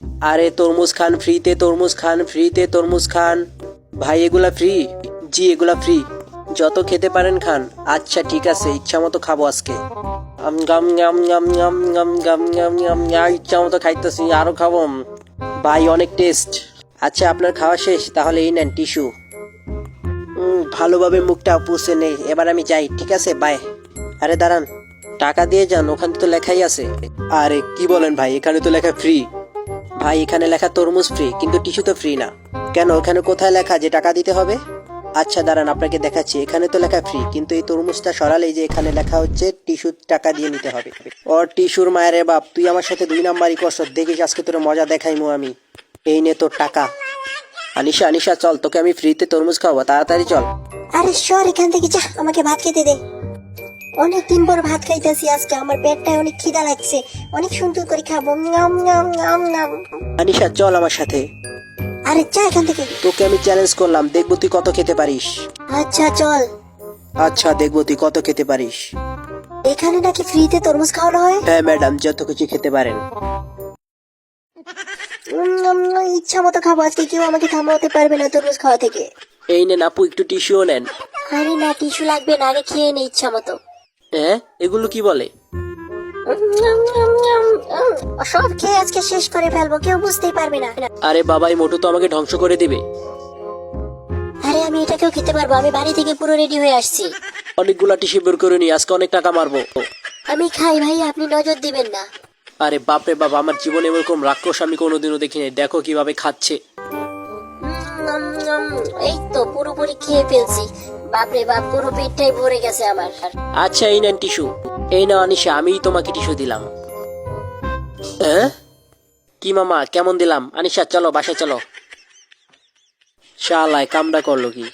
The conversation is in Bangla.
আরে তরমুজ খান ফ্রিতে, তরমুজ খান ফ্রিতে, তরমুজ খান। ভাই এগুলা ফ্রি? জি এগুলা ফ্রি। যত খেতে পারেন খান। আচ্ছা ঠিক আছে, ইচ্ছা মতো খাবো আজকে। গাম গাম গাম গাম গাম গাম গাম গাম ইচ্ছা মতো খাইতেছি, আরো খাবো। ভাই অনেক টেস্ট। আচ্ছা আপনার খাওয়া শেষ, তাহলে এই নেন টিস্যু। ভালোভাবে মুখটা পুষে নেই, এবার আমি যাই, ঠিক আছে বাই। আরে দাঁড়ান, টাকা দিয়ে যান, ওখানে তো লেখাই আছে। আরে কি বলেন ভাই, এখানে তো লেখা ফ্রি। ভাই এখানে লেখা তরমুজ ফ্রি, কিন্তু টিস্যু তো ফ্রি না। কেন, ওখানে কোথায় লেখা যে টাকা দিতে হবে? আচ্ছা দাঁড়ান আপনাকে দেখাচ্ছি, এখানে তো লেখা ফ্রি, কিন্তু এই তরমুজটা সরালেই যে এখানে লেখা হচ্ছে টিস্যু টাকা দিয়ে নিতে হবে। ওর টিস্যুর মায়ের বাপ, তুই আমার সাথে 2 নাম্বারই করছ, দেখিস আজকে তোর মজা দেখাইমু আমি। এই নে তোর টাকা। আনিশা আনিশা চল, তোকে আমি ফ্রিতে তরমুজ খাওয়াবো, তাড়াতাড়ি চল। আরে সর এখান থেকে, যা, আমাকে ভাত খেতে দে। অনেকদিন পর ভাত খাইতেছি আজকে, আমার পেটটায় অনেক খিদা লাগছে, অনেক সুন্দর করে খাবো। নাম নাম নাম নাম। আনিশা চল আমার সাথে। আরে যা এখান থেকে। তোকে আমি চ্যালেঞ্জ করলাম, দেখবো তুই কত খেতে পারিস। আচ্ছা চল। আচ্ছা দেখবো তুই কত খেতে পারিস। এখানে নাকি ফ্রিতে তরমুজ খাওয়ানো হয়? হ্যাঁ ম্যাডাম, যত কিছু খেতে পারেন। ইচ্ছা মতো খাবো আজকে, কেউ আমাকে থামাতে পারবে না তরমুজ খাওয়া থেকে। এই নেন আপু, একটু টিস্যুও নেন। আরে না, টিস্যু লাগবে না, আগে খেয়ে নে ইচ্ছা মতো। হ্যাঁ এগুলো কি বলে? সব খেয়ে আজকে শেষ করে ফেলবো, কেউ বুঝতেই পারবে না। আরে বাবা, এই মোটু তো আমাকে ধ্বংস করে দিবে। আরে আমি এটাকেও খেতে পারবো, আমি বাড়ি থেকে পুরো রেডি হয়ে আসছি। অনেকগুলা টিস্যু বের করে নি, আজকে অনেক টাকা মারবো। আমি খাই ভাই, আপনি নজর দিবেন না। আরে বাপরে বাবা, আমার জীবনে এরকম রাক্ষস আমি কোনোদিনও দেখিনি, দেখো কিভাবে খাচ্ছে। এই তো পুরোপুরি খেয়ে ফেলছি। বাপরে বাপ, পুরো পেটটাই ভরে গেছে আমার। আচ্ছা এই নেন টিস্যু। এই নাও আনিশা, আমিই তোমাকে টিস্যু দিলাম। হ্যাঁ কি মামা, কেমন দিলাম? আনিশা চলো বাসায় চলো। শালায় কামড়া করলো কি?